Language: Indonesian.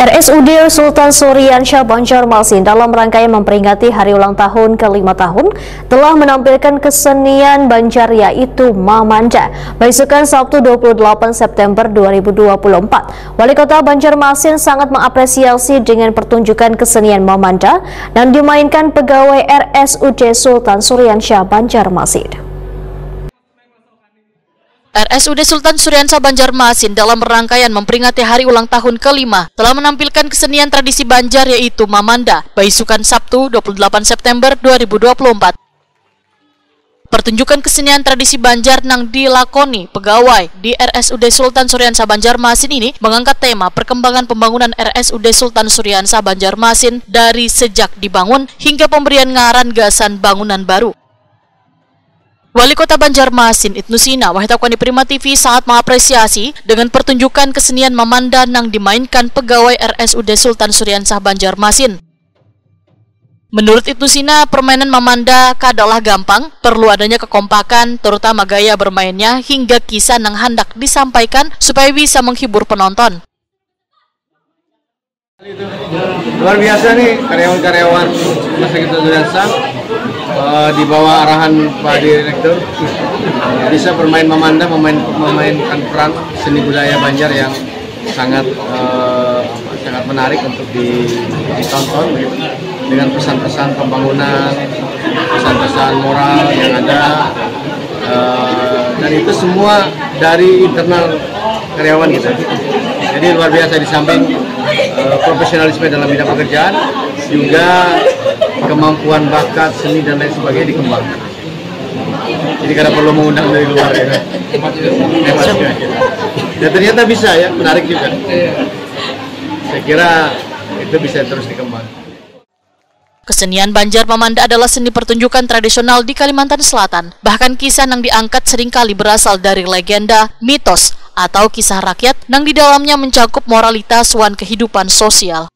RSUD Sultan Suryansyah Banjarmasin dalam rangkaian memperingati hari ulang tahun ke-5 tahun telah menampilkan kesenian Banjar yaitu Mamanda besukan Sabtu 28 September 2024. Wali Kota Banjarmasin sangat mengapresiasi dengan pertunjukan kesenian Mamanda yang dimainkan pegawai RSUD Sultan Suryansyah Banjarmasin. RSUD Sultan Suryansyah Banjarmasin dalam rangkaian memperingati hari ulang tahun ke-5 telah menampilkan kesenian tradisi Banjar yaitu Mamanda besukan Sabtu 28 September 2024. Pertunjukan kesenian tradisi Banjar yang dilakoni pegawai di RSUD Sultan Suryansyah Banjarmasin ini mengangkat tema perkembangan pembangunan RSUD Sultan Suryansyah Banjarmasin dari sejak dibangun hingga pemberian ngaran gasan bangunan baru. Wali Kota Banjarmasin Ibnu Sina Wahidakwan di Prima TV sangat mengapresiasi dengan pertunjukan kesenian Mamanda yang dimainkan pegawai RSUD Sultan Suryansyah Banjarmasin. Menurut Ibnu Sina, permainan Mamanda kadalah gampang, perlu adanya kekompakan, terutama gaya bermainnya hingga kisah yang hendak disampaikan supaya bisa menghibur penonton. Luar biasa nih karyawan-karyawan Rumah Sakit Suryansyah di bawah arahan Pak Direktur bisa bermain Mamanda, memainkan peran seni budaya Banjar yang sangat menarik untuk ditonton gitu. Dengan pesan-pesan pembangunan, pesan-pesan moral yang ada, dan itu semua dari internal karyawan kita. Jadi luar biasa, di samping profesionalisme dalam bidang pekerjaan, juga kemampuan bakat, seni dan lain sebagainya dikembangkan. Jadi karena perlu mengundang dari luar ya. Dan ternyata bisa ya, menarik juga. Saya kira itu bisa terus dikembangkan. Kesenian Banjar Mamanda adalah seni pertunjukan tradisional di Kalimantan Selatan. Bahkan kisah yang diangkat seringkali berasal dari legenda, mitos, atau kisah rakyat yang di dalamnya mencakup moralitas wan kehidupan sosial.